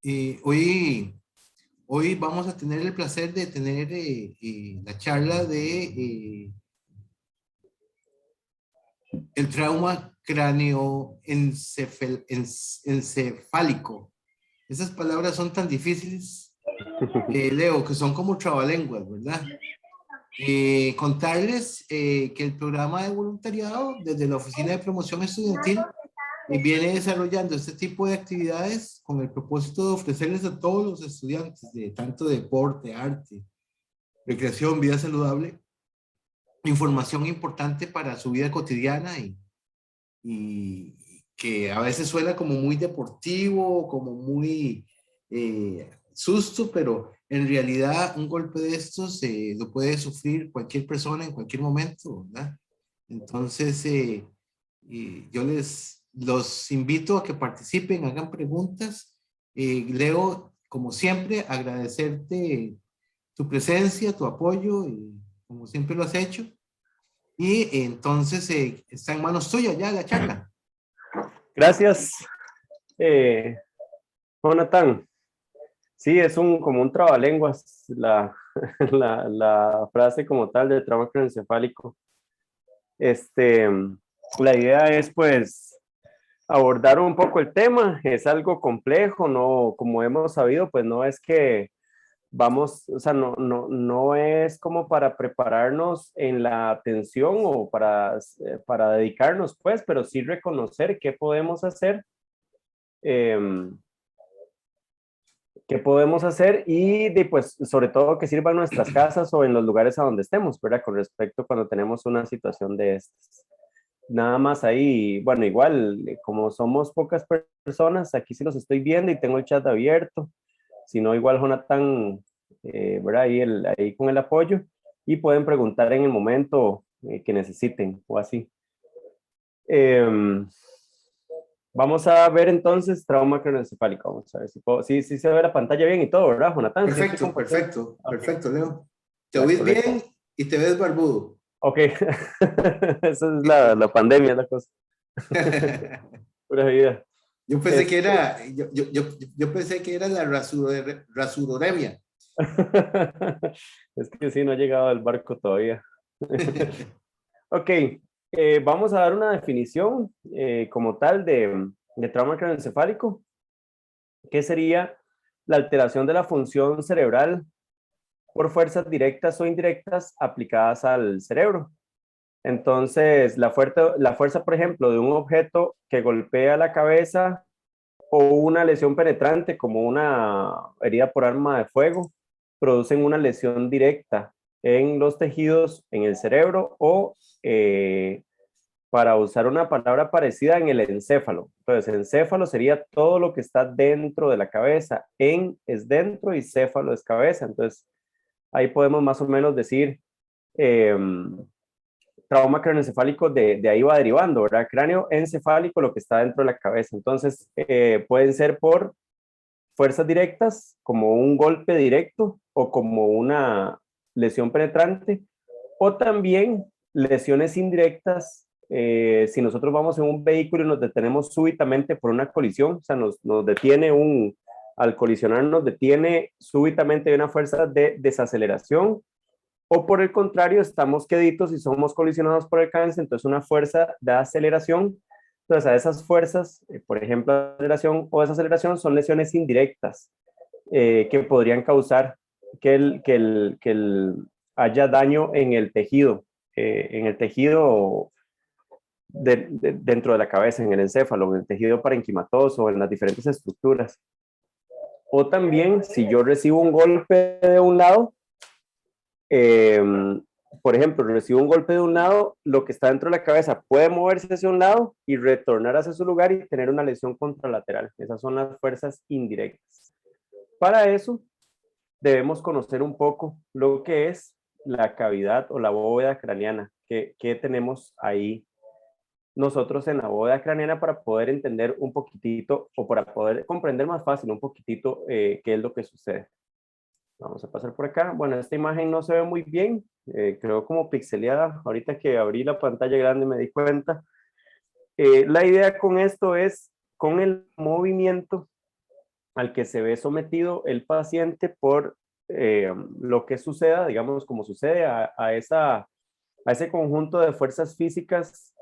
Hoy vamos a tener el placer de tener la charla de el trauma craneoencefálico. Esas palabras son tan difíciles, Leo, que son como trabalenguas, ¿verdad? Contarles que el programa de voluntariado desde la Oficina de Promoción Estudiantil viene desarrollando este tipo de actividades con el propósito de ofrecerles a todos los estudiantes de tanto deporte, arte, recreación, vida saludable, información importante para su vida cotidiana y que a veces suena como muy deportivo, como muy susto, pero en realidad un golpe de estos lo puede sufrir cualquier persona en cualquier momento, ¿verdad? Entonces, yo los invito a que participen, hagan preguntas. Leo, como siempre, agradecerte tu presencia, tu apoyo, como siempre lo has hecho. Y entonces está en manos tuyas ya la charla. Gracias, Jonathan. Sí, es como un trabalenguas la frase como tal de trauma craneoencefálico. La idea es pues abordar un poco el tema. Es algo complejo, no, como hemos sabido, pues no es que vamos, o sea, no es como para prepararnos en la atención o para dedicarnos, pues, pero sí reconocer eh, qué podemos hacer y pues sobre todo que sirva en nuestras casas o en los lugares a donde estemos, ¿verdad? Con respecto cuando tenemos una situación de estas. Nada más ahí, bueno, igual, como somos pocas personas, aquí sí los estoy viendo y tengo el chat abierto. Si no, igual Jonathan, ¿verdad? Ahí con el apoyo y pueden preguntar en el momento que necesiten o así. Eh, Vamos a ver entonces trauma craneoencefálico. Vamos a ver si puedo. Sí, sí se ve la pantalla bien y todo, ¿verdad, Jonathan? Sí, estoy Perfecto, compartiendo. perfecto, Ok, perfecto, Leo. Te la oís correcta. bien y te ves barbudo. Ok, esa es la pandemia, la cosa. Pura vida. Yo pensé que Este... era, yo pensé que era la rasuroremia. Es que sí, no ha llegado el barco todavía. Ok, vamos a dar una definición como tal de trauma craneoencefálico, que sería la alteración de la función cerebral por fuerzas directas o indirectas aplicadas al cerebro. Entonces, la fuerza, por ejemplo, de un objeto que golpea la cabeza o una lesión penetrante como una herida por arma de fuego, producen una lesión directa en los tejidos, en el cerebro o, para usar una palabra parecida, en el encéfalo. Entonces, encéfalo sería todo lo que está dentro de la cabeza. En es dentro y céfalo es cabeza. Entonces, ahí podemos más o menos decir eh, trauma craneoencefálico de ahí va derivando, ¿verdad? Cráneo encefálico, lo que está dentro de la cabeza. Entonces, pueden ser por fuerzas directas, como un golpe directo o como una lesión penetrante, o también lesiones indirectas. Si nosotros vamos en un vehículo y nos detenemos súbitamente por una colisión, o sea, nos detiene al colisionar nos detiene súbitamente una fuerza de desaceleración, o por el contrario, estamos queditos y somos colisionados por el cáncer, entonces una fuerza de aceleración. Entonces, a esas fuerzas, por ejemplo, aceleración o desaceleración, son lesiones indirectas que podrían causar que haya daño en el tejido dentro de la cabeza, en el encéfalo, en el tejido parenquimatoso, en las diferentes estructuras. O también, si yo recibo un golpe de un lado, eh, por ejemplo, recibo un golpe de un lado, lo que está dentro de la cabeza puede moverse hacia un lado y retornar hacia su lugar y tener una lesión contralateral. Esas son las fuerzas indirectas. Para eso, debemos conocer un poco lo que es la cavidad o la bóveda craneana, que tenemos ahí nosotros en la bóveda craneana para poder entender un poquitito o para poder comprender más fácil un poquitito qué es lo que sucede. Vamos a pasar por acá. Bueno, esta imagen no se ve muy bien, creo como pixeleada. Ahorita que abrí la pantalla grande me di cuenta. La idea con esto es, con el movimiento, al que se ve sometido el paciente por lo que suceda, digamos, como sucede a ese conjunto de fuerzas físicas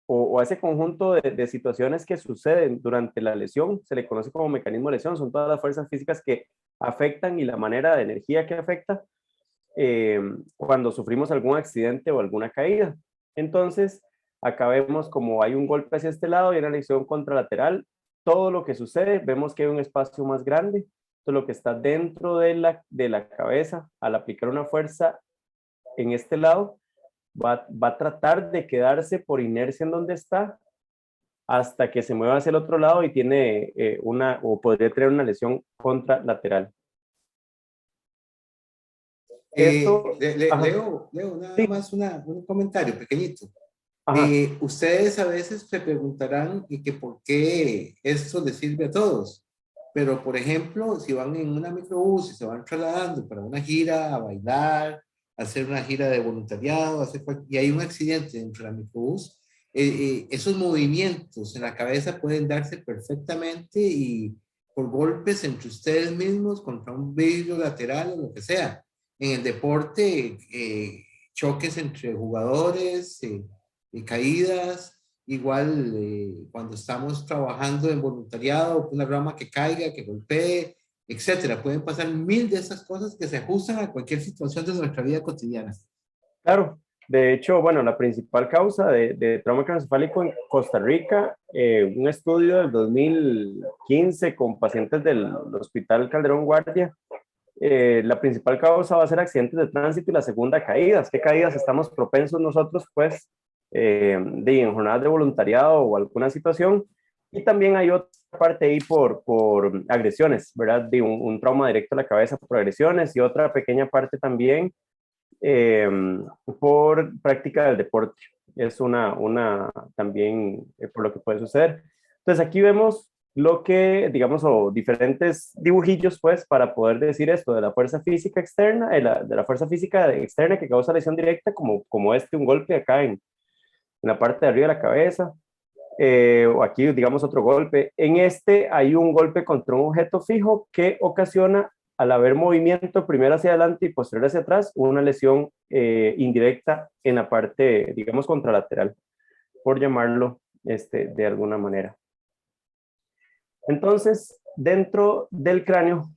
o a ese conjunto de situaciones que suceden durante la lesión. Se le conoce como mecanismo de lesión, son todas las fuerzas físicas que afectan y la manera de energía que afecta cuando sufrimos algún accidente o alguna caída. Entonces, acá vemos como hay un golpe hacia este lado y una lesión contralateral. Todo lo que sucede, vemos que hay un espacio más grande. Todo lo que está dentro de la cabeza, al aplicar una fuerza en este lado, va a tratar de quedarse por inercia en donde está hasta que se mueva hacia el otro lado y tiene o podría tener una lesión contralateral. Esto, Leo, nada sí, más un comentario pequeñito. ajá, Ustedes a veces se preguntarán y que por qué esto les sirve a todos. Pero, por ejemplo, si van en una microbús y se van trasladando para una gira, a bailar, a hacer una gira de voluntariado, y hay un accidente dentro de la microbús, esos movimientos en la cabeza pueden darse perfectamente y por golpes entre ustedes mismos, contra un vidrio lateral o lo que sea. En el deporte, choques entre jugadores, caídas, igual cuando estamos trabajando en voluntariado, una rama que caiga, que golpee, etcétera. Pueden pasar mil de esas cosas que se ajustan a cualquier situación de nuestra vida cotidiana. claro. De hecho, bueno, la principal causa de trauma craneoencefálico en Costa Rica, un estudio del 2015 con pacientes del Hospital Calderón Guardia, la principal causa va a ser accidentes de tránsito y la segunda caídas. ¿Qué caídas estamos propensos nosotros? Pues en jornadas de voluntariado o alguna situación. Y también hay otra parte ahí por agresiones, ¿verdad? De un trauma directo a la cabeza por agresiones y otra pequeña parte también eh, por práctica del deporte. Es una también por lo que puede suceder. Entonces aquí vemos lo que, digamos, o diferentes dibujillos, pues, para poder decir esto de la fuerza física externa, de la fuerza física externa que causa lesión directa, como un golpe acá en la parte de arriba de la cabeza, o aquí, digamos, otro golpe. En este hay un golpe contra un objeto fijo que ocasiona, al haber movimiento primero hacia adelante y posterior hacia atrás, una lesión indirecta en la parte, digamos, contralateral, por llamarlo de alguna manera. Entonces, dentro del cráneo,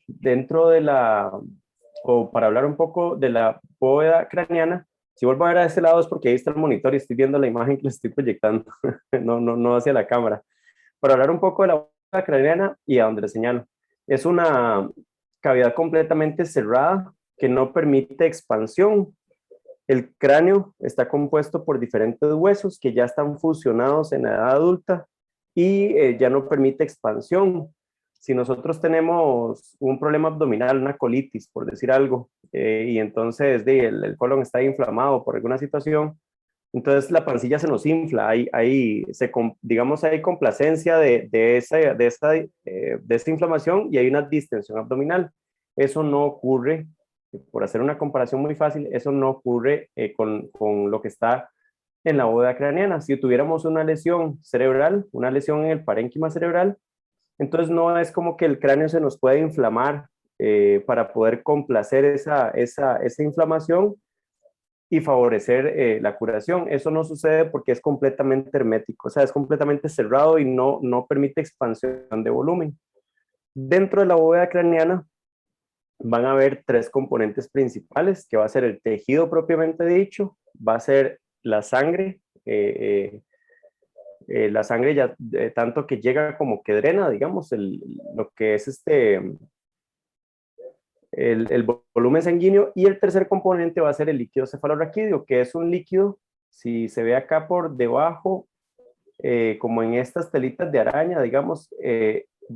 o para hablar un poco de la bóveda craneana, si vuelvo a ver a este lado es porque ahí está el monitor y estoy viendo la imagen que les estoy proyectando, no hacia la cámara. Para hablar un poco de la bóveda craneana y a donde le señalo. Es una cavidad completamente cerrada que no permite expansión. El cráneo está compuesto por diferentes huesos que ya están fusionados en la edad adulta y ya no permite expansión. Si nosotros tenemos un problema abdominal, una colitis, por decir algo, y entonces el colon está inflamado por alguna situación, entonces la pancilla se nos infla, digamos, hay complacencia de esa inflamación y hay una distensión abdominal. Eso no ocurre, por hacer una comparación muy fácil, eso no ocurre con lo que está en la bóveda craneana. Si tuviéramos una lesión cerebral, una lesión en el parénquima cerebral, entonces no es como que el cráneo se nos puede inflamar para poder complacer esa inflamación y favorecer la curación. Eso no sucede porque es completamente hermético, o sea, es completamente cerrado y no permite expansión de volumen. Dentro de la bóveda craneana van a haber tres componentes principales, que va a ser el tejido propiamente dicho, va a ser la sangre, la sangre ya tanto que llega como que drena, digamos, lo que es el volumen sanguíneo, y el tercer componente va a ser el líquido cefalorraquídeo, que es un líquido, si se ve acá por debajo, como en estas telitas de araña, digamos,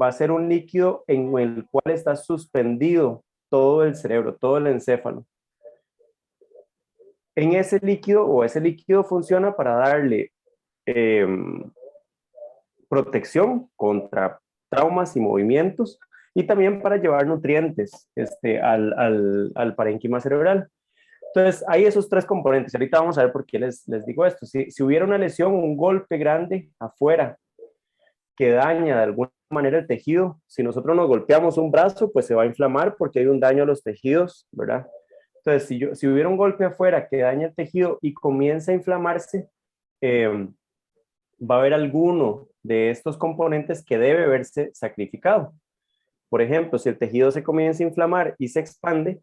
va a ser un líquido en el cual está suspendido todo el cerebro, todo el encéfalo. En ese líquido funciona para darle protección contra traumas y movimientos, y también para llevar nutrientes al parénquima cerebral. Entonces, hay esos tres componentes. Ahorita vamos a ver por qué les digo esto. Si hubiera una lesión, un golpe grande afuera que daña de alguna manera el tejido, si nosotros nos golpeamos un brazo, pues se va a inflamar porque hay un daño a los tejidos, ¿verdad? Entonces, si hubiera un golpe afuera que daña el tejido y comienza a inflamarse, va a haber alguno de estos componentes que debe verse sacrificado. Por ejemplo, si el tejido se comienza a inflamar y se expande,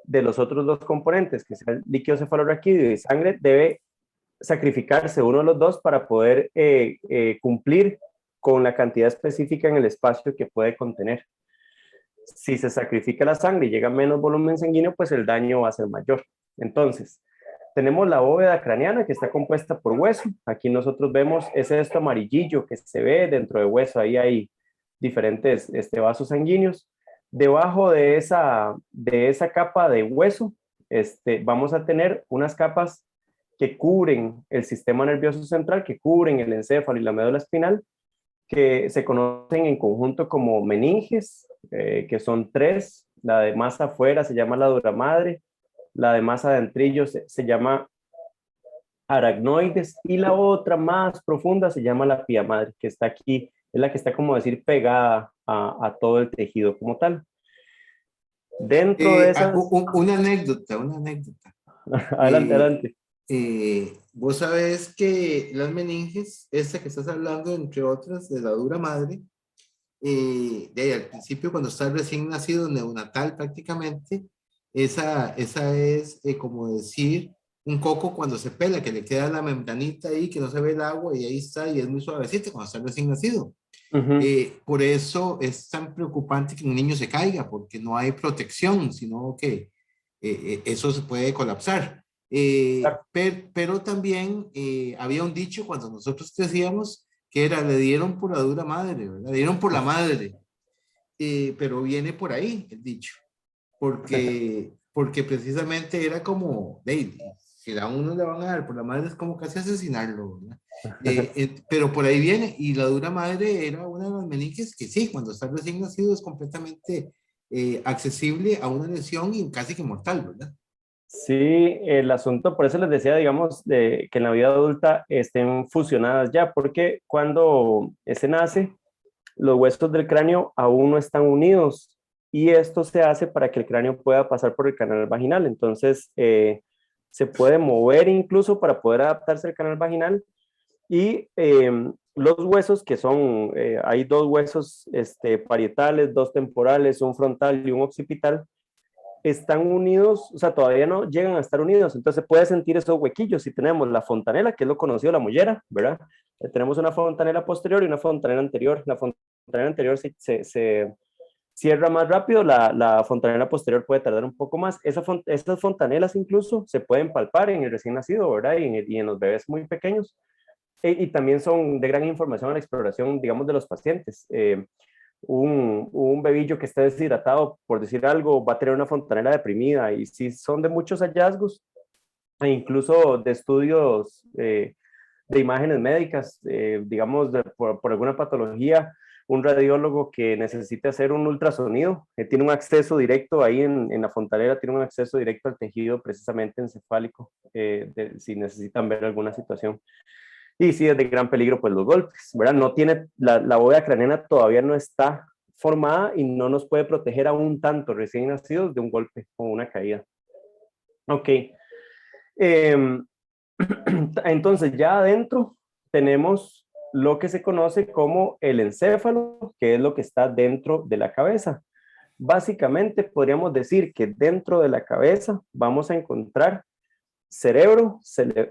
de los otros dos componentes, que sea el líquido cefalorraquídeo y sangre, debe sacrificarse uno de los dos para poder cumplir con la cantidad específica en el espacio que puede contener. Si se sacrifica la sangre y llega menos volumen sanguíneo, pues el daño va a ser mayor. Entonces, tenemos la bóveda craneana que está compuesta por hueso. Aquí nosotros vemos, es esto amarillillo que se ve dentro de hueso. Ahí hay diferentes vasos sanguíneos. Debajo de esa capa de hueso, vamos a tener unas capas que cubren el sistema nervioso central, que cubren el encéfalo y la médula espinal, que se conocen en conjunto como meninges, que son tres. La de más afuera se llama la dura madre, la de más adentrillo se llama aracnoides, y la otra más profunda se llama la pía madre, que está aquí, es la que está como decir pegada a todo el tejido como tal. Dentro de esas... Una anécdota, una anécdota. Adelante, adelante. Vos sabés que las meninges, esta que estás hablando, entre otras, de la dura madre, de ahí, al principio, cuando está recién nacido, neonatal prácticamente, esa es como decir un coco cuando se pela, que le queda la membranita ahí, que no se ve el agua, y ahí está, y es muy suavecito cuando está recién nacido. Por eso es tan preocupante que un niño se caiga, porque no hay protección, sino que eso se puede colapsar. Pero también había un dicho cuando nosotros crecíamos que era, le dieron por la dura madre, ¿verdad? Le dieron por la madre. Pero viene por ahí el dicho, porque precisamente era como, si a uno le van a dar por la madre es como casi asesinarlo, ¿verdad? Pero por ahí viene, y la dura madre era una de las meninges que sí, cuando está recién nacido es completamente accesible a una lesión y casi que mortal, ¿verdad? Sí, el asunto, por eso les decía, digamos, de que en la vida adulta estén fusionadas ya, porque cuando se nace, los huesos del cráneo aún no están unidos, y esto se hace para que el cráneo pueda pasar por el canal vaginal. Entonces, se puede mover incluso para poder adaptarse al canal vaginal, y los huesos que son, hay dos huesos parietales, dos temporales, un frontal y un occipital, están unidos, o sea, todavía no llegan a estar unidos, entonces puede sentir esos huequillos. Si tenemos la fontanela, que es lo conocido, la mollera, ¿verdad? Tenemos una fontanela posterior y una fontanela anterior. La fontanela anterior se cierra más rápido, la fontanela posterior puede tardar un poco más. Esas fontanelas incluso se pueden palpar en el recién nacido, ¿verdad? Y en los bebés muy pequeños. Y también son de gran información a la exploración, digamos, de los pacientes. Un bebillo que esté deshidratado, por decir algo, va a tener una fontanela deprimida, y si son de muchos hallazgos, e incluso de estudios de imágenes médicas, digamos, por alguna patología, un radiólogo que necesite hacer un ultrasonido, tiene un acceso directo ahí en la fontanela, tiene un acceso directo al tejido precisamente encefálico, si necesitan ver alguna situación. Y sí, es de gran peligro, pues los golpes, ¿verdad? No tiene, la bóveda craneana todavía no está formada y no nos puede proteger aún tanto recién nacidos de un golpe o una caída. Ok. Entonces ya adentro tenemos lo que se conoce como el encéfalo, que es lo que está dentro de la cabeza. Básicamente podríamos decir que dentro de la cabeza vamos a encontrar cerebro,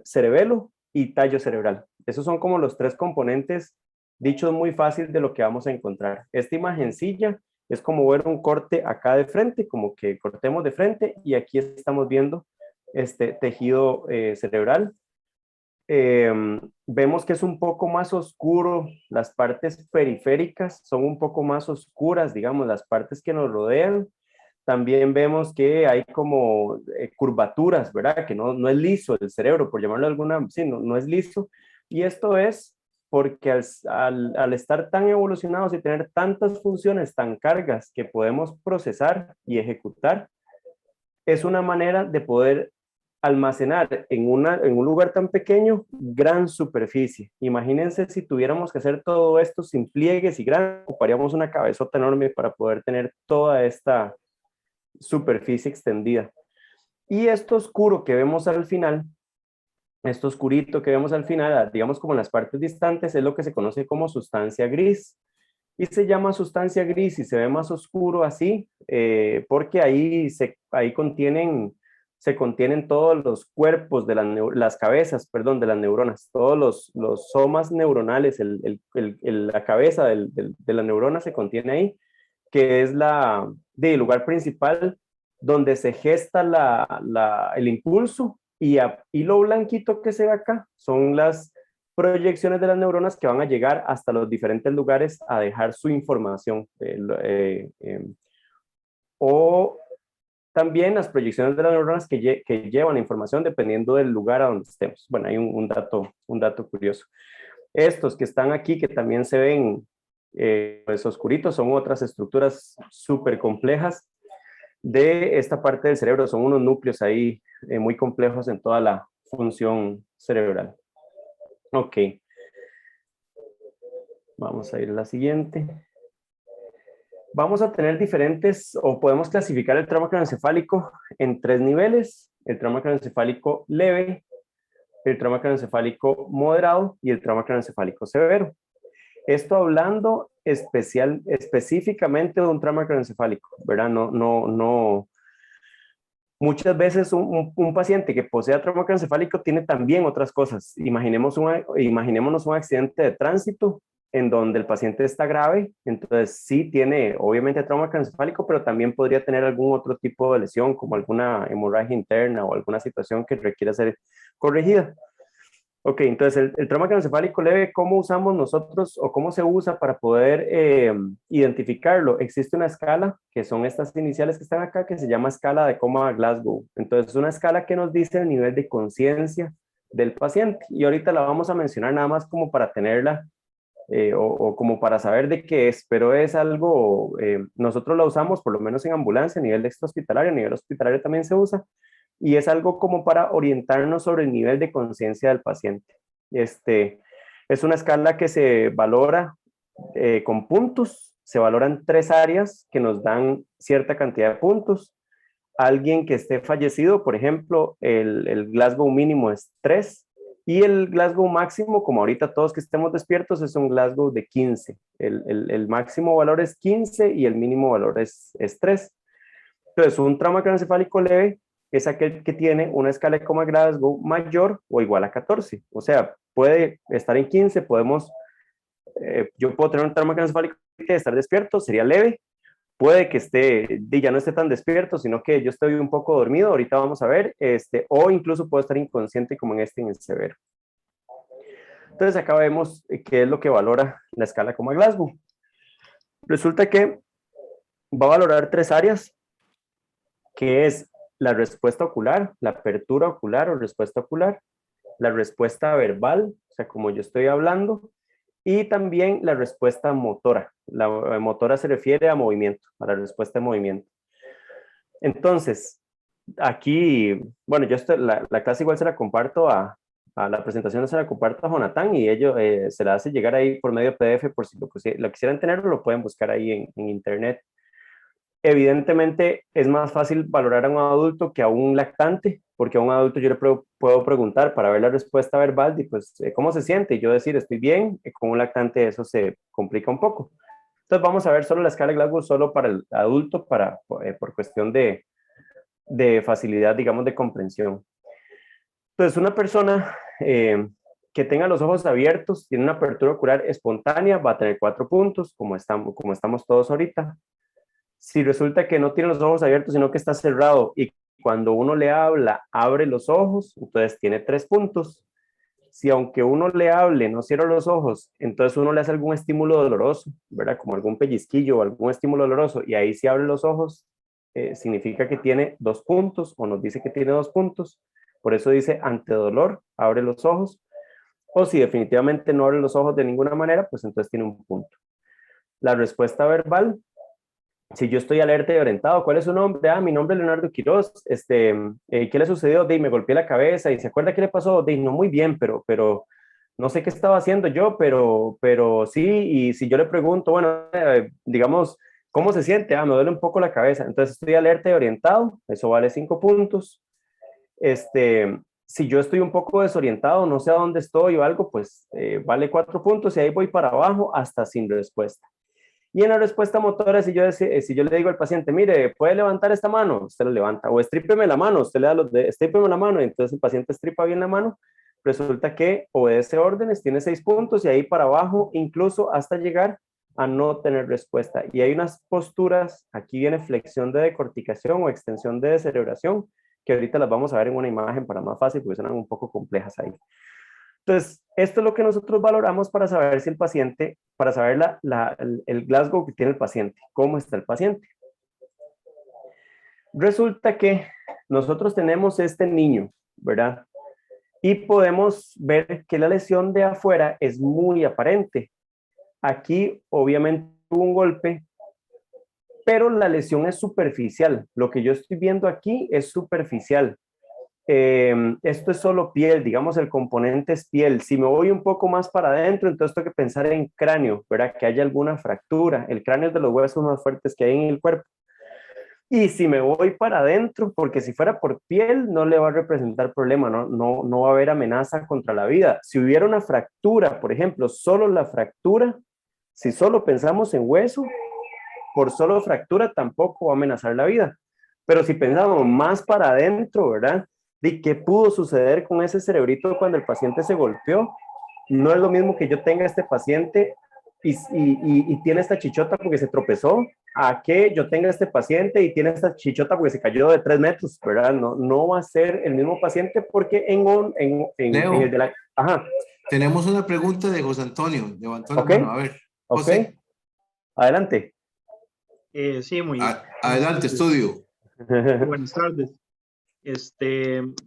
cerebelo y tallo cerebral. Esos son como los tres componentes, dichos muy fácil, de lo que vamos a encontrar. Esta imagencilla es como ver un corte acá de frente, como que cortemos de frente, y aquí estamos viendo este tejido cerebral. Vemos que es un poco más oscuro, las partes periféricas son un poco más oscuras, digamos, las partes que nos rodean. También vemos que hay como curvaturas, ¿verdad? Que no es liso el cerebro, por llamarlo de alguna, sí, no es liso. Y esto es porque al estar tan evolucionados y tener tantas funciones tan cargas que podemos procesar y ejecutar, es una manera de poder almacenar en un lugar tan pequeño gran superficie. Imagínense si tuviéramos que hacer todo esto sin pliegues y gran, ocuparíamos una cabezota enorme para poder tener toda esta superficie extendida. Y esto oscuro que vemos al final, esto oscurito que vemos al final, digamos como en las partes distantes, es lo que se conoce como sustancia gris. Y se llama sustancia gris y se ve más oscuro así, porque ahí se contienen todos los cuerpos de las cabezas, perdón, de las neuronas, todos los somas neuronales, la cabeza de la neurona se contiene ahí, que es el lugar principal donde se gesta el impulso, y lo blanquito que se ve acá son las proyecciones de las neuronas que van a llegar hasta los diferentes lugares a dejar su información. O también las proyecciones de las neuronas que llevan la información dependiendo del lugar a donde estemos. Bueno, hay un dato curioso. Estos que están aquí, que también se ven pues oscuritos, son otras estructuras súper complejas de esta parte del cerebro. Son unos núcleos ahí muy complejos en toda la función cerebral. Ok. Vamos a ir a la siguiente. Vamos a tener diferentes, o podemos clasificar el trauma craneoencefálico en 3 niveles: el trauma craneoencefálico leve, el trauma craneoencefálico moderado y el trauma craneoencefálico severo. Esto hablando específicamente de un trauma craneoencefálico, ¿verdad? No. Muchas veces un paciente que posea trauma craneoencefálico tiene también otras cosas. Imaginémonos un accidente de tránsito en donde el paciente está grave, entonces sí tiene obviamente trauma craneoencefálico, pero también podría tener algún otro tipo de lesión, como alguna hemorragia interna o alguna situación que requiera ser corregida. Ok, entonces el trauma craneoencefálico leve, ¿cómo usamos nosotros o cómo se usa para poder identificarlo? Existe una escala, que son estas iniciales que están acá, que se llama escala de Coma-Glasgow. Entonces es una escala que nos dice el nivel de conciencia del paciente, y ahorita la vamos a mencionar nada más como para tenerla o como para saber de qué es, pero es algo, nosotros la usamos por lo menos en ambulancia, a nivel extrahospitalario, a nivel hospitalario también se usa, y es algo como para orientarnos sobre el nivel de conciencia del paciente. Es una escala que se valora con puntos, se valoran 3 áreas que nos dan cierta cantidad de puntos. Alguien que esté fallecido, por ejemplo, el Glasgow mínimo es 3, y el Glasgow máximo, como ahorita todos que estemos despiertos, es un Glasgow de 15. El máximo valor es 15 y el mínimo valor es 3. Entonces, un trauma craneoencefálico leve es aquel que tiene una escala de Coma-Glasgow mayor o igual a 14. O sea, puede estar en 15, yo puedo tener un trauma craneoencefálico que estar despierto, sería leve. Puede que ya no esté tan despierto, sino que yo estoy un poco dormido, ahorita vamos a ver, o incluso puedo estar inconsciente como en el severo. Entonces acá vemos qué es lo que valora la escala Coma-Glasgow. Resulta que va a valorar 3 áreas, que es la respuesta ocular, la apertura ocular o respuesta ocular, la respuesta verbal, o sea, como yo estoy hablando, y también la respuesta motora. La motora se refiere a movimiento, a la respuesta de movimiento. Entonces, aquí, bueno, la clase igual se la comparto a la presentación, se la comparto a Jonathan, y ellos se la hace llegar ahí por medio PDF, por si lo quisieran tener, lo pueden buscar ahí en internet. Evidentemente es más fácil valorar a un adulto que a un lactante, porque a un adulto yo le puedo preguntar para ver la respuesta verbal y pues cómo se siente, y yo decir estoy bien. Con un lactante eso se complica un poco. Entonces vamos a ver solo la escala de Glasgow solo para el adulto, por cuestión de facilidad, digamos, de comprensión. Entonces una persona que tenga los ojos abiertos, tiene una apertura ocular espontánea, va a tener 4 puntos, como estamos todos ahorita. Si resulta que no tiene los ojos abiertos, sino que está cerrado, y cuando uno le habla, abre los ojos, entonces tiene 3 puntos. Si aunque uno le hable, no cierra los ojos, entonces uno le hace algún estímulo doloroso, ¿verdad? Como algún pellizquillo o algún estímulo doloroso, y ahí si abre los ojos, significa que tiene 2 puntos, o nos dice que tiene 2 puntos. Por eso dice ante dolor, abre los ojos. O si definitivamente no abre los ojos de ninguna manera, pues entonces tiene un punto. La respuesta verbal Si yo estoy alerta y orientado, ¿cuál es su nombre? Ah, mi nombre es Leonardo Quiroz. ¿Qué le sucedió? Me golpeé la cabeza y ¿se acuerda qué le pasó? No muy bien, pero no sé qué estaba haciendo yo, pero sí, y si yo le pregunto, bueno, digamos, ¿cómo se siente? Ah, me duele un poco la cabeza. Entonces estoy alerta y orientado, eso vale 5 puntos. Si yo estoy un poco desorientado, no sé a dónde estoy o algo, pues vale 4 puntos y ahí voy para abajo hasta sin respuesta. Y en la respuesta motora, si yo le digo al paciente, mire, ¿puede levantar esta mano? Usted lo levanta. O estrípeme la mano, usted le da estrípeme la mano, y entonces el paciente estripa bien la mano. Resulta que obedece órdenes, tiene 6 puntos y ahí para abajo, incluso hasta llegar a no tener respuesta. Y hay unas posturas, aquí viene flexión de decorticación o extensión de descerebración, que ahorita las vamos a ver en una imagen para más fácil, porque son un poco complejas ahí. Entonces, esto es lo que nosotros valoramos para saber si el paciente, para saber el Glasgow que tiene el paciente, cómo está el paciente. Resulta que nosotros tenemos este niño, ¿verdad? Y podemos ver que la lesión de afuera es muy aparente. Aquí, obviamente, hubo un golpe, pero la lesión es superficial. Lo que yo estoy viendo aquí es superficial. Esto es solo piel, digamos, el componente es piel. Si me voy un poco más para adentro, entonces tengo que pensar en cráneo, ¿verdad? Que haya alguna fractura. El cráneo es de los huesos más fuertes que hay en el cuerpo. Y si me voy para adentro, porque si fuera por piel, no le va a representar problema, no va a haber amenaza contra la vida. Si hubiera una fractura, por ejemplo, solo la fractura, si solo pensamos en hueso, por solo fractura tampoco va a amenazar la vida. Pero si pensamos más para adentro, ¿verdad? ¿De qué pudo suceder con ese cerebrito cuando el paciente se golpeó? No es lo mismo que yo tenga este paciente y tiene esta chichota porque se tropezó, a que yo tenga este paciente y tiene esta chichota porque se cayó de 3 metros, ¿verdad? No va a ser el mismo paciente porque en el de Leo, la... Ajá, tenemos una pregunta de José Antonio. Levantó la ok, mano. A ver, ok, José, adelante. Sí, muy buenas adelante, tardes. estudio. Muy buenas tardes.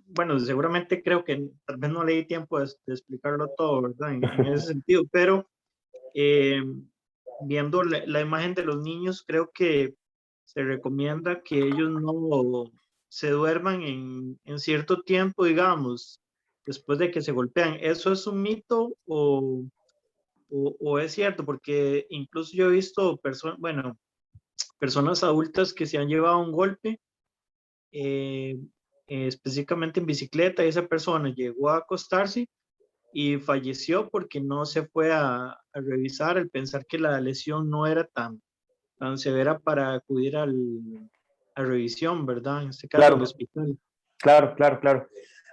Bueno, seguramente creo que tal vez no le di tiempo de explicarlo todo, ¿verdad? En ese sentido, pero eh, viendo la imagen de los niños, creo que se recomienda que ellos no se duerman en cierto tiempo, digamos, después de que se golpean. ¿Eso es un mito o es cierto? Porque incluso yo he visto personas adultas que se han llevado un golpe, eh, específicamente en bicicleta, y esa persona llegó a acostarse y falleció porque no se fue a revisar al pensar que la lesión no era tan severa para acudir a revisión, ¿verdad? En este caso al Claro, hospital. claro.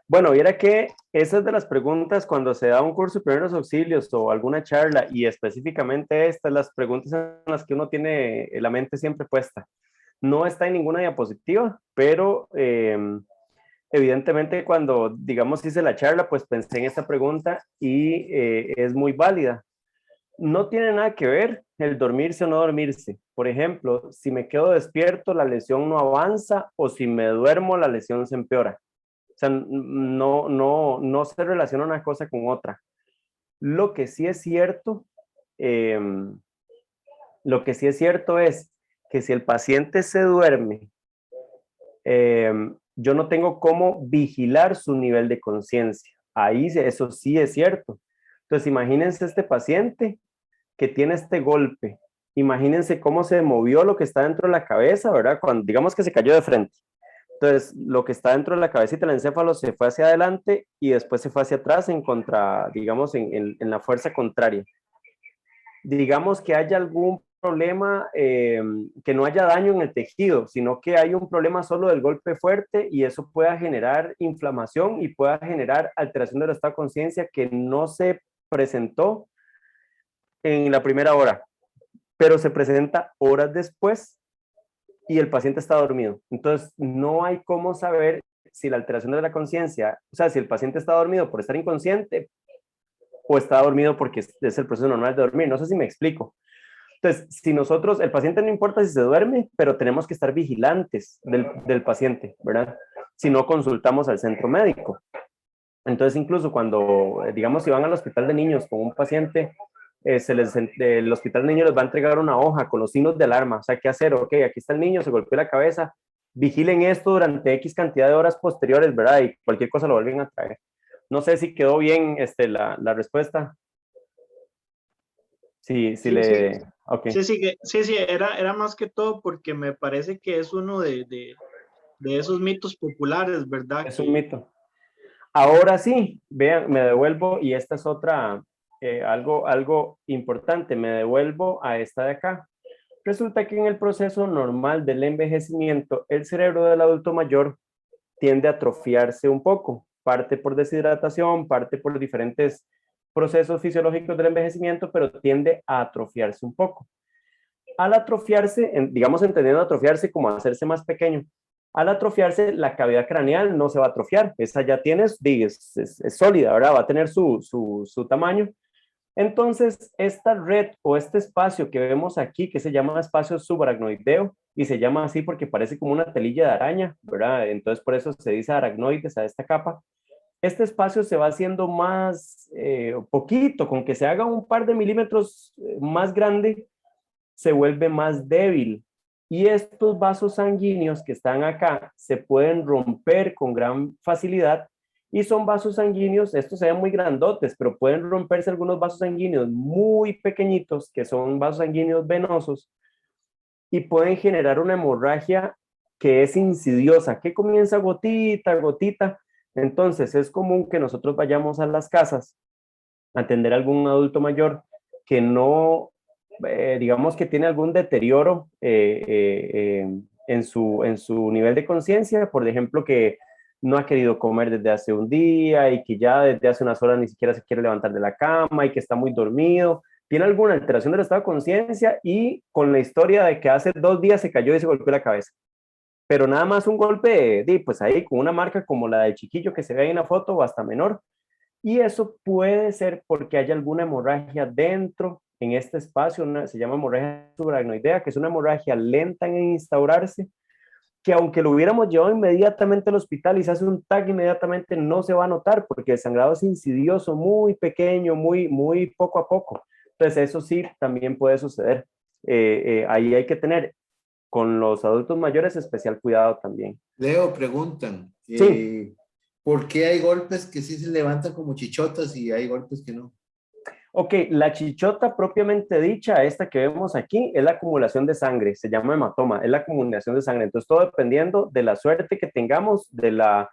Bueno, viera que esas de las preguntas cuando se da un curso de primeros auxilios o alguna charla y específicamente estas, las preguntas en las que uno tiene la mente siempre puesta. No está en ninguna diapositiva, pero evidentemente cuando, digamos, hice la charla, pues pensé en esta pregunta y es muy válida. No tiene nada que ver el dormirse o no dormirse. Por ejemplo, si me quedo despierto, la lesión no avanza o si me duermo, la lesión se empeora. O sea, no se relaciona una cosa con otra. Lo que sí es cierto, eh, lo que sí es cierto es que si el paciente se duerme, yo no tengo cómo vigilar su nivel de conciencia. Ahí eso sí es cierto. Entonces, imagínense este paciente que tiene este golpe. Imagínense cómo se movió lo que está dentro de la cabeza, ¿verdad? Cuando digamos que se cayó de frente. Entonces, lo que está dentro de la cabecita del encéfalo se fue hacia adelante y después se fue hacia atrás en contra, digamos, en la fuerza contraria. Digamos que haya algún problema, que no haya daño en el tejido, sino que hay un problema solo del golpe fuerte y eso pueda generar inflamación y pueda generar alteración del estado de conciencia que no se presentó en la primera hora, pero se presenta horas después y el paciente está dormido. Entonces, no hay cómo saber si la alteración de la conciencia, o sea, si el paciente está dormido por estar inconsciente o está dormido porque es el proceso normal de dormir. No sé si me explico. Entonces, si nosotros, el paciente no importa si se duerme, pero tenemos que estar vigilantes del paciente, ¿verdad? Si no consultamos al centro médico. Entonces, incluso cuando, digamos, si van al hospital de niños con un paciente el hospital del niño les va a entregar una hoja con los signos de alarma, o sea, ¿qué hacer? Ok, aquí está el niño, se golpeó la cabeza, vigilen esto durante X cantidad de horas posteriores, ¿verdad? Y cualquier cosa lo vuelven a traer. No sé si quedó bien la respuesta. Sí, sí Sí, sí, le... Ok, sí, era más que todo porque me parece que es uno de esos mitos populares, ¿verdad? es un Que mito. Ahora sí, vean, me devuelvo y esta es otra, algo importante, me devuelvo a esta de acá. Resulta que en el proceso normal del envejecimiento, el cerebro del adulto mayor tiende a atrofiarse un poco, parte por deshidratación, parte por diferentes procesos fisiológicos del envejecimiento, pero tiende a atrofiarse un poco. Al atrofiarse, digamos entendiendo atrofiarse como hacerse más pequeño, al atrofiarse la cavidad craneal no se va a atrofiar, esa ya tienes, es sólida, ¿verdad? Va a tener su tamaño. Entonces, esta red o este espacio que vemos aquí, que se llama espacio subaracnoideo, y se llama así porque parece como una telilla de araña, ¿verdad? Entonces, por eso se dice aracnoides a esta capa. Este espacio se va haciendo más poquito, con que se haga un par de milímetros más grande, se vuelve más débil. Y estos vasos sanguíneos que están acá se pueden romper con gran facilidad y son vasos sanguíneos, estos se ven muy grandotes, pero pueden romperse algunos vasos sanguíneos muy pequeñitos, que son vasos sanguíneos venosos, y pueden generar una hemorragia que es insidiosa, que comienza gotita a gotita. Entonces es común que nosotros vayamos a las casas a atender a algún adulto mayor que no, digamos que tiene algún deterioro en su nivel de conciencia, por ejemplo, que no ha querido comer desde hace un día y que ya desde hace unas horas ni siquiera se quiere levantar de la cama y que está muy dormido, tiene alguna alteración del estado de conciencia y con la historia de que hace 2 días se cayó y se golpeó la cabeza. Pero nada más un golpe, pues ahí con una marca como la del chiquillo que se ve ahí en la foto o hasta menor, y eso puede ser porque hay alguna hemorragia dentro en este espacio, se llama hemorragia subaracnoidea, que es una hemorragia lenta en instaurarse, que aunque lo hubiéramos llevado inmediatamente al hospital y se hace un TAC inmediatamente, no se va a notar porque el sangrado es insidioso, muy pequeño, muy poco a poco. Entonces eso sí también puede suceder. Ahí hay que tener con los adultos mayores especial cuidado también. Leo, preguntan, Sí, ¿por qué hay golpes que sí se levantan como chichotas y hay golpes que no? ok, la chichota propiamente dicha, esta que vemos aquí, es la acumulación de sangre, se llama hematoma, es la acumulación de sangre. Entonces, todo dependiendo de la suerte que tengamos, de la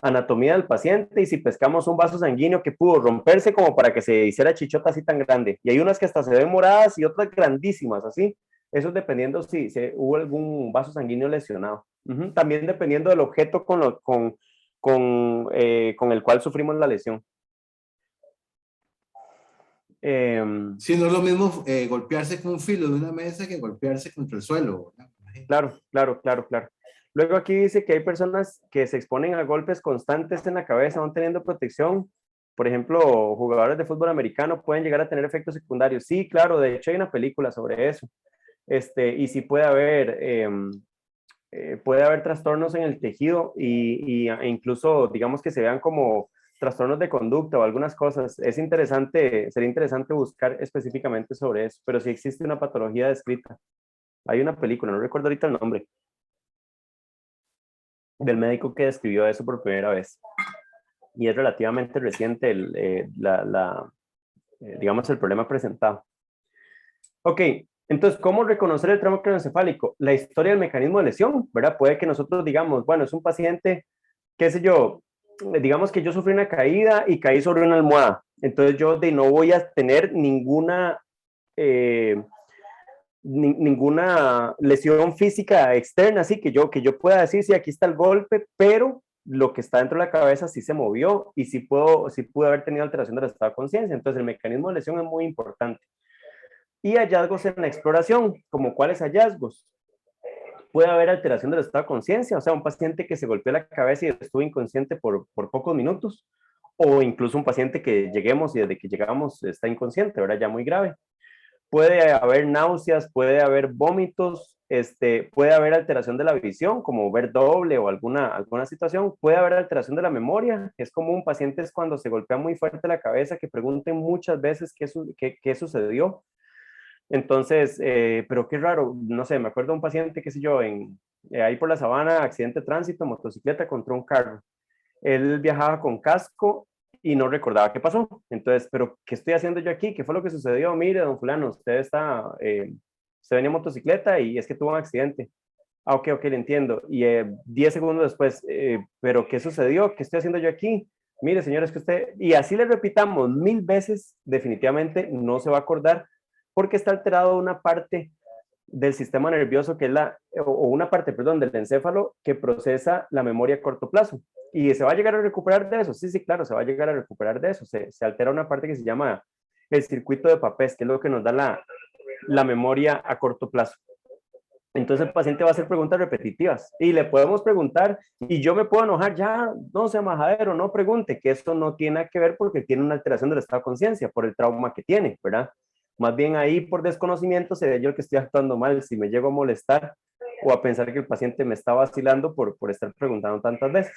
anatomía del paciente y si pescamos un vaso sanguíneo que pudo romperse como para que se hiciera chichota así tan grande. Y hay unas que hasta se ven moradas y otras grandísimas, así. Eso es dependiendo si hubo algún vaso sanguíneo lesionado. También dependiendo del objeto con el cual sufrimos la lesión. Si no es lo mismo golpearse con un filo de una mesa que golpearse contra el suelo, ¿verdad? Claro. Luego aquí dice que hay personas que se exponen a golpes constantes en la cabeza, aún teniendo protección. Por ejemplo, jugadores de fútbol americano pueden llegar a tener efectos secundarios. Sí, claro, de hecho hay una película sobre eso. Y sí puede haber trastornos en el tejido e incluso, digamos que se vean como trastornos de conducta o algunas cosas. Sería interesante buscar específicamente sobre eso, pero sí existe una patología descrita. Hay una película, no recuerdo ahorita el nombre, del médico que describió eso por primera vez. Y es relativamente reciente digamos, el problema presentado. Ok, entonces, ¿cómo reconocer el trauma craneoencefálico? La historia del mecanismo de lesión, ¿verdad? Puede que nosotros digamos, bueno, es un paciente, qué sé yo, digamos que yo sufrí una caída y caí sobre una almohada. Entonces yo no voy a tener eh, ninguna lesión física externa, así que yo pueda decir, sí, aquí está el golpe, pero lo que está dentro de la cabeza sí se movió y sí pude haber tenido alteración del estado de conciencia. Entonces el mecanismo de lesión es muy importante. Y hallazgos en la exploración, como cuáles hallazgos. Puede haber alteración del estado de conciencia, o sea, un paciente que se golpeó la cabeza y estuvo inconsciente por pocos minutos, o incluso un paciente que lleguemos y desde que llegamos está inconsciente, ¿verdad? Ya muy grave. Puede haber náuseas, puede haber vómitos, puede haber alteración de la visión, como ver doble o alguna situación. Puede haber alteración de la memoria. Es como un paciente es cuando se golpea muy fuerte la cabeza, que pregunten muchas veces qué sucedió. Entonces, pero qué raro, no sé, me acuerdo de un paciente, qué sé yo, ahí por la sabana, accidente de tránsito, motocicleta contra un carro. Él viajaba con casco y no recordaba qué pasó. Entonces, pero ¿qué estoy haciendo yo aquí? ¿Qué fue lo que sucedió? Mire, don fulano, usted venía en motocicleta y es que tuvo un accidente. Ah, ok, le entiendo. Y 10 segundos después, ¿pero qué sucedió? ¿Qué estoy haciendo yo aquí? Mire, señor, es que usted... Y así le repitamos 1000 veces, definitivamente no se va a acordar porque está alterado una parte del sistema nervioso que es o una parte, perdón, del encéfalo que procesa la memoria a corto plazo. ¿Y se va a llegar a recuperar de eso? Sí, sí, claro, se va a llegar a recuperar de eso. Se altera una parte que se llama el circuito de Papez, que es lo que nos da la memoria a corto plazo. Entonces el paciente va a hacer preguntas repetitivas y le podemos preguntar y yo me puedo enojar, ya, no sea majadero, no pregunte, que esto no tiene nada que ver porque tiene una alteración del estado de conciencia por el trauma que tiene, ¿verdad? Más bien ahí por desconocimiento se ve yo que estoy actuando mal, si me llego a molestar o a pensar que el paciente me está vacilando por estar preguntando tantas veces.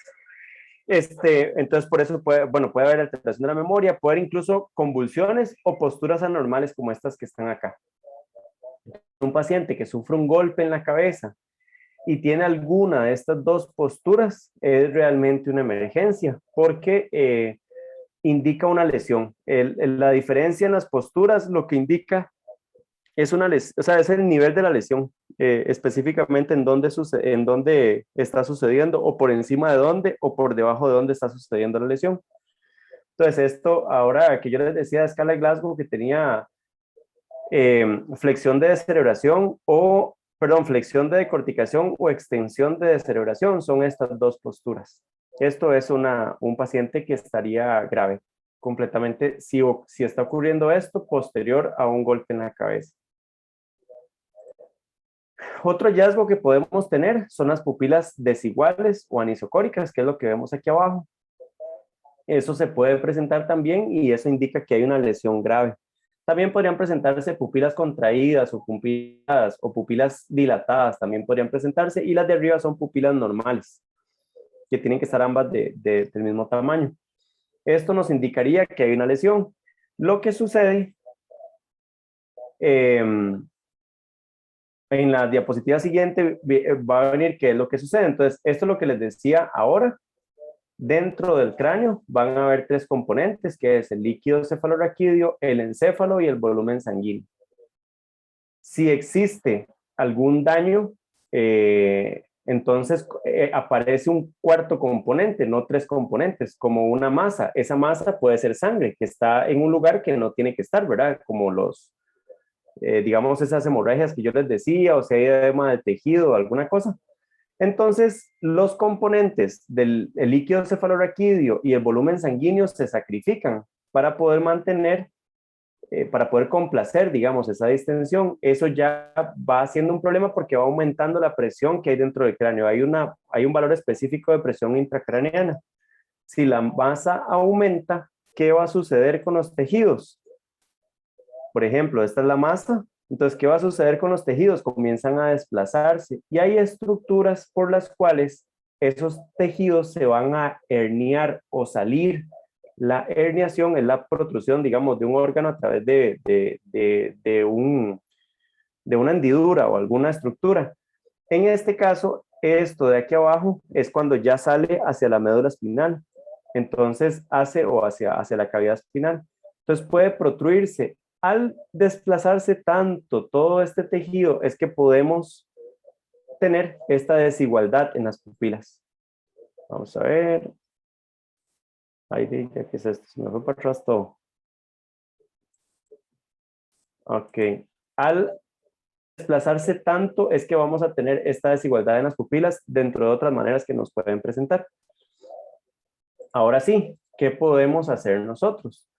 Entonces por eso puede haber alteración de la memoria, puede haber incluso convulsiones o posturas anormales como estas que están acá. Un paciente que sufre un golpe en la cabeza y tiene alguna de estas dos posturas, es realmente una emergencia porque indica una lesión. La diferencia en las posturas lo que indica es una lesión, o sea, es el nivel de la lesión, específicamente en dónde está sucediendo, o por encima de dónde, o por debajo de dónde está sucediendo la lesión. Entonces, esto, ahora que yo les decía de escala de Glasgow, que tenía flexión de descerebración flexión de decorticación o extensión de descerebración, son estas dos posturas. Esto es un paciente que estaría grave completamente si está ocurriendo esto posterior a un golpe en la cabeza. Otro hallazgo que podemos tener son las pupilas desiguales o anisocóricas, que es lo que vemos aquí abajo. Eso se puede presentar también y eso indica que hay una lesión grave. También podrían presentarse pupilas contraídas o pupilas dilatadas, también podrían presentarse, y las de arriba son pupilas normales, que tienen que estar ambas del mismo tamaño. Esto nos indicaría que hay una lesión. Lo que sucede en la diapositiva siguiente va a venir qué es lo que sucede. Entonces, esto es lo que les decía ahora. Dentro del cráneo van a haber tres componentes, que es el líquido cefalorraquídeo, el encéfalo y el volumen sanguíneo. Si existe algún daño, entonces aparece un cuarto componente, no tres componentes, como una masa. Esa masa puede ser sangre, que está en un lugar que no tiene que estar, ¿verdad? Como digamos, esas hemorragias que yo les decía, o si hay edema de tejido o alguna cosa. Entonces, los componentes del líquido cefalorraquídeo y el volumen sanguíneo se sacrifican para poder para poder complacer, digamos, esa distensión. Eso ya va siendo un problema porque va aumentando la presión que hay dentro del cráneo. Hay un valor específico de presión intracraneana. Si la masa aumenta, ¿qué va a suceder con los tejidos? Por ejemplo, esta es la masa. Entonces, ¿qué va a suceder con los tejidos? Comienzan a desplazarse y hay estructuras por las cuales esos tejidos se van a herniar o salir. La herniación es la protrusión, digamos, de un órgano a través de una hendidura o alguna estructura. En este caso, esto de aquí abajo es cuando ya sale hacia la médula espinal. Entonces, hacia la cavidad espinal. Entonces, puede protruirse. Al desplazarse tanto todo este tejido, es que podemos tener esta desigualdad en las pupilas. Vamos a ver. Ay, ya que es esto, se me fue para atrás todo. Ok. Al desplazarse tanto es que vamos a tener esta desigualdad en las pupilas dentro de otras maneras que nos pueden presentar. Ahora sí, ¿qué podemos hacer nosotros?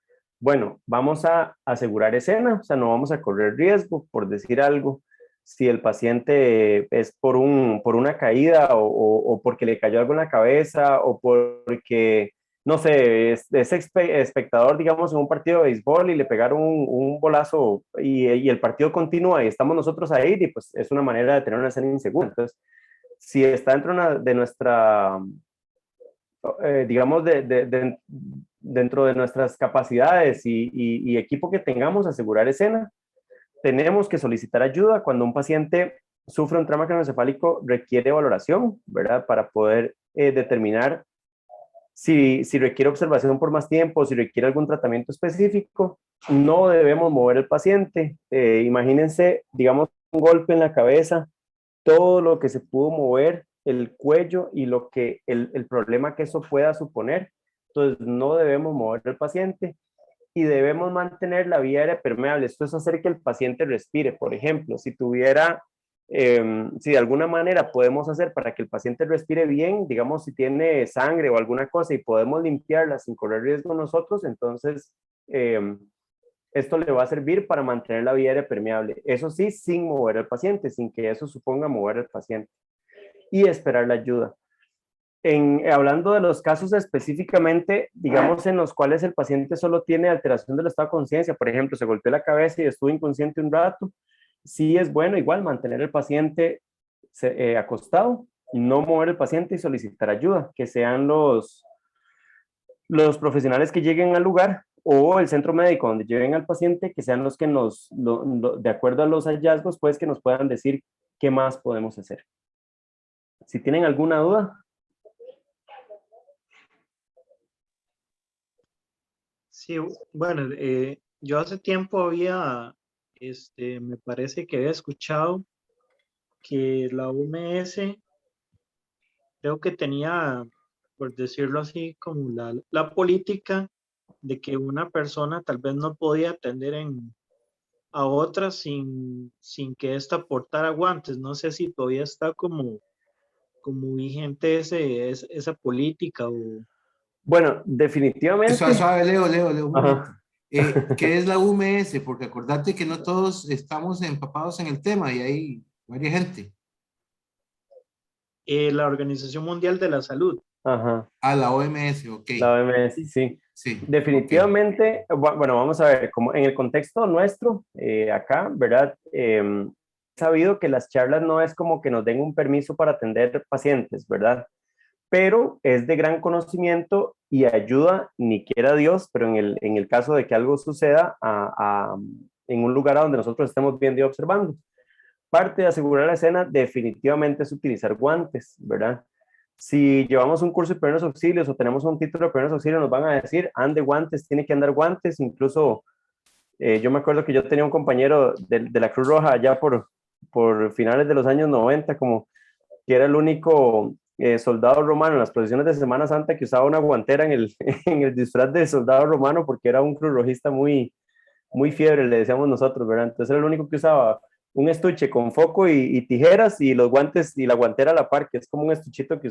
Bueno, vamos a asegurar escena, o sea, no vamos a correr riesgo, por decir algo. Si el paciente es por una caída o porque le cayó algo en la cabeza o porque no sé, es espectador, digamos, en un partido de béisbol y le pegaron un bolazo y el partido continúa y estamos nosotros ahí, y pues es una manera de tener una escena insegura. Entonces, si está de nuestra, digamos, dentro de nuestras capacidades y equipo que tengamos, asegurar escena, tenemos que solicitar ayuda cuando un paciente sufre un trauma craneoencefálico, requiere valoración, ¿verdad? Para poder determinar si requiere observación por más tiempo, si requiere algún tratamiento específico. No debemos mover el paciente. Imagínense, digamos, un golpe en la cabeza, todo lo que se pudo mover, el cuello y el problema que eso pueda suponer. Entonces, no debemos mover el paciente y debemos mantener la vía aérea permeable. Esto es hacer que el paciente respire. Por ejemplo, si de alguna manera podemos hacer para que el paciente respire bien, digamos, si tiene sangre o alguna cosa y podemos limpiarla sin correr riesgo nosotros, entonces esto le va a servir para mantener la vía aérea permeable. Eso sí, sin mover al paciente, sin que eso suponga mover al paciente. Y esperar la ayuda. Hablando de los casos específicamente, digamos, en los cuales el paciente solo tiene alteración del estado de conciencia, por ejemplo, se golpeó la cabeza y estuvo inconsciente un rato, sí es bueno igual mantener el paciente acostado, no mover el paciente y solicitar ayuda, que sean los profesionales que lleguen al lugar o el centro médico donde lleven al paciente, que sean los que de acuerdo a los hallazgos, pues que nos puedan decir qué más podemos hacer. Si tienen alguna duda. Sí, bueno, yo hace tiempo me parece que había escuchado que la OMS creo que tenía, por decirlo así, como la política de que una persona tal vez no podía atender a otra sin que ésta portara guantes. No sé si todavía está como vigente esa política o... Bueno, definitivamente. Suave, Leo, un momento. Ajá. ¿Qué es la UMS? Porque acordate que no todos estamos empapados en el tema y hay varias gente. La Organización Mundial de la Salud. Ajá. Ah, la OMS, ok. La OMS, sí. Sí. Definitivamente, okay. Bueno, vamos a ver, como en el contexto nuestro, acá, ¿verdad? Sabido que las charlas no es como que nos den un permiso para atender pacientes, ¿verdad? Pero es de gran conocimiento y ayuda, ni quiera Dios, pero en el caso de que algo suceda en un lugar a donde nosotros estemos viendo y observando. Parte de asegurar la escena definitivamente es utilizar guantes, ¿verdad? Si llevamos un curso de primeros auxilios o tenemos un título de primeros auxilios, nos van a decir, ande guantes, tiene que andar guantes. Incluso yo me acuerdo que yo tenía un compañero de la Cruz Roja allá por finales de los años 90, como que era el único soldado romano en las procesiones de Semana Santa que usaba una guantera en el disfraz de soldado romano, porque era un cruzrojista muy fiebre, le decíamos nosotros, ¿verdad? Entonces era el único que usaba un estuche con foco y tijeras y los guantes y la guantera a la par, que es como un estuchito que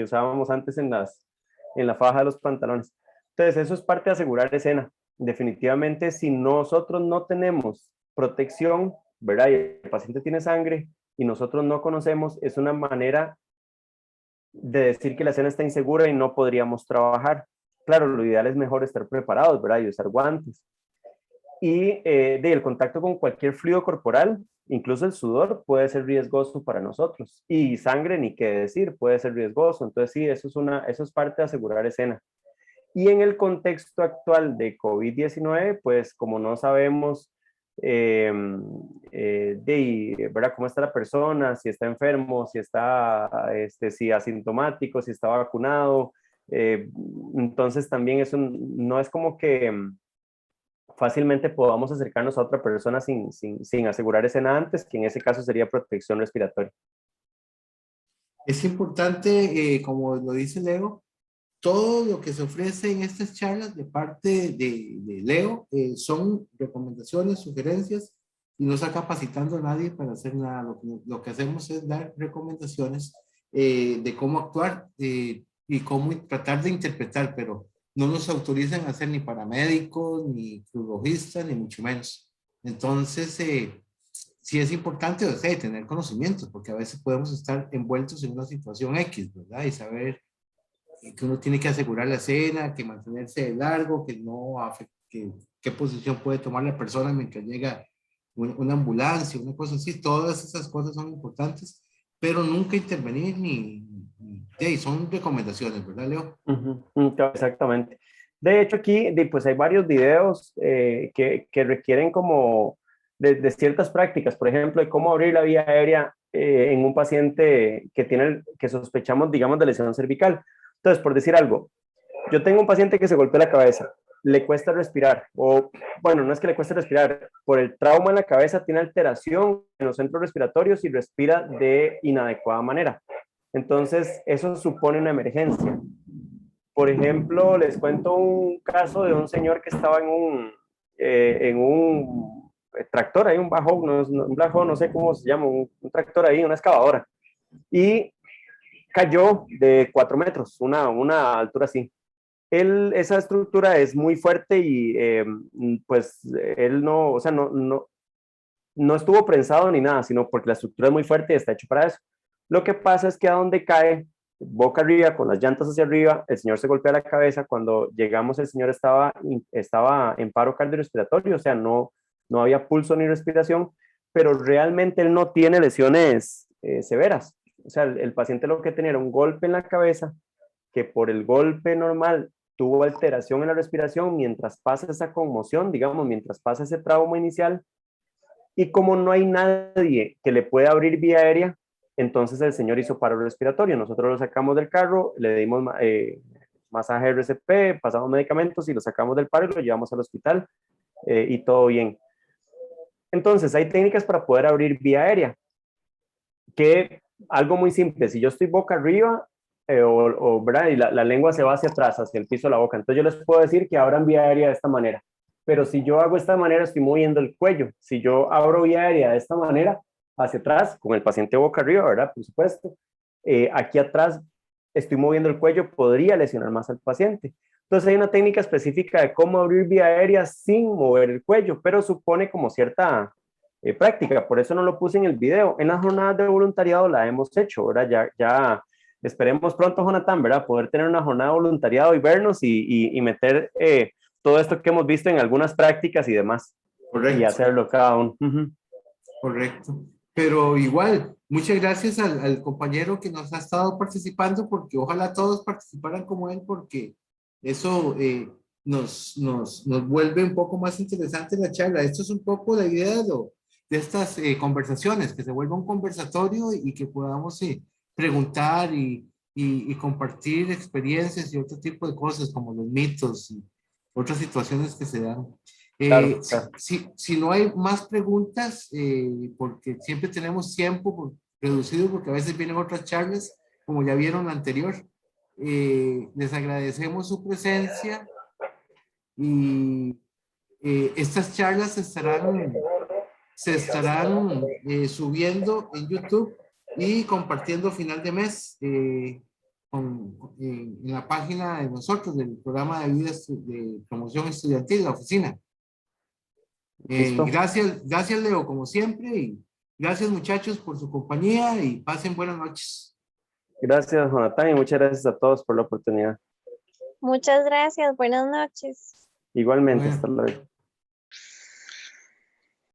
usábamos antes en la faja de los pantalones. Entonces eso es parte de asegurar escena. Definitivamente, si nosotros no tenemos protección, ¿verdad? Y el paciente tiene sangre y nosotros no conocemos, es una manera de decir que la escena está insegura y no podríamos trabajar. Claro, lo ideal es mejor estar preparados, ¿verdad? Y usar guantes. Y el contacto con cualquier fluido corporal, incluso el sudor, puede ser riesgoso para nosotros. Y sangre, ni qué decir, puede ser riesgoso. Entonces sí, eso es parte de asegurar escena. Y en el contexto actual de COVID-19, pues como no sabemos ¿verdad? Cómo está la persona, si está enfermo, si asintomático, si está vacunado. Entonces también eso no es como que fácilmente podamos acercarnos a otra persona sin asegurar escena antes, que en ese caso sería protección respiratoria. Es importante, como lo dice Leo, todo lo que se ofrece en estas charlas de parte de Leo son recomendaciones, sugerencias, y no está capacitando a nadie para hacer nada. Lo que hacemos es dar recomendaciones de cómo actuar y cómo tratar de interpretar, pero no nos autorizan a ser ni paramédicos, ni cruzrojistas, ni mucho menos. Entonces, sí es importante, o sea, tener conocimientos, porque a veces podemos estar envueltos en una situación X, ¿verdad? Y saber que uno tiene que asegurar la escena, que mantenerse de largo, que no afecte, qué posición puede tomar la persona mientras llega una ambulancia, una cosa así. Todas esas cosas son importantes, pero nunca intervenir son recomendaciones, ¿verdad, Leo? Exactamente. De hecho, aquí pues hay varios videos que requieren como de ciertas prácticas, por ejemplo, de cómo abrir la vía aérea en un paciente que sospechamos, digamos, de lesión cervical. Entonces, por decir algo, yo tengo un paciente que se golpea la cabeza, le cuesta respirar, o bueno, no es que le cueste respirar, por el trauma en la cabeza tiene alteración en los centros respiratorios y respira de inadecuada manera. Entonces, eso supone una emergencia. Por ejemplo, les cuento un caso de un señor que estaba en un tractor, ahí un bajo, no sé cómo se llama, un tractor ahí, una excavadora, y cayó de 4 metros, una altura así. Esa estructura es muy fuerte y pues él no, o sea, no estuvo prensado ni nada, sino porque la estructura es muy fuerte y está hecho para eso. Lo que pasa es que a donde cae, boca arriba, con las llantas hacia arriba, el señor se golpea la cabeza. Cuando llegamos, el señor estaba en paro cardiorrespiratorio, o sea, no había pulso ni respiración, pero realmente él no tiene lesiones severas. O sea, el paciente lo que tenía era un golpe en la cabeza, que por el golpe normal tuvo alteración en la respiración mientras pasa esa conmoción, digamos, mientras pasa ese trauma inicial. Y como no hay nadie que le pueda abrir vía aérea, entonces el señor hizo paro respiratorio. Nosotros lo sacamos del carro, le dimos masaje RCP, pasamos medicamentos y lo sacamos del paro y lo llevamos al hospital y todo bien. Entonces hay técnicas para poder abrir vía aérea, que algo muy simple, si yo estoy boca arriba ¿verdad? Y la lengua se va hacia atrás, hacia el piso de la boca, entonces yo les puedo decir que abran vía aérea de esta manera. Pero si yo hago esta manera, estoy moviendo el cuello. Si yo abro vía aérea de esta manera, hacia atrás, con el paciente boca arriba, ¿verdad? Por supuesto. Aquí atrás estoy moviendo el cuello, podría lesionar más al paciente. Entonces hay una técnica específica de cómo abrir vía aérea sin mover el cuello, pero supone como cierta práctica. Por eso no lo puse en el video. En las jornadas de voluntariado la hemos hecho, ¿verdad? Ya esperemos pronto, Jonathan, ¿verdad? Poder tener una jornada de voluntariado y vernos y meter todo esto que hemos visto en algunas prácticas y demás. Correcto. Y hacerlo cada uno. Correcto. Pero igual, muchas gracias al compañero que nos ha estado participando, porque ojalá todos participaran como él, porque eso nos vuelve un poco más interesante la charla. Esto es un poco la idea de estas conversaciones, que se vuelva un conversatorio y que podamos preguntar y compartir experiencias y otro tipo de cosas como los mitos y otras situaciones que se dan. Claro. Si no hay más preguntas, porque siempre tenemos tiempo reducido, porque a veces vienen otras charlas, como ya vieron la anterior, les agradecemos su presencia y estas charlas se estarán subiendo en YouTube y compartiendo a final de mes en la página de nosotros, del programa de vida de promoción estudiantil, la oficina. Gracias Leo, como siempre, y gracias muchachos por su compañía y pasen buenas noches. Gracias, Jonathan, y muchas gracias a todos por la oportunidad. Muchas gracias, buenas noches. Igualmente, Bueno. hasta luego.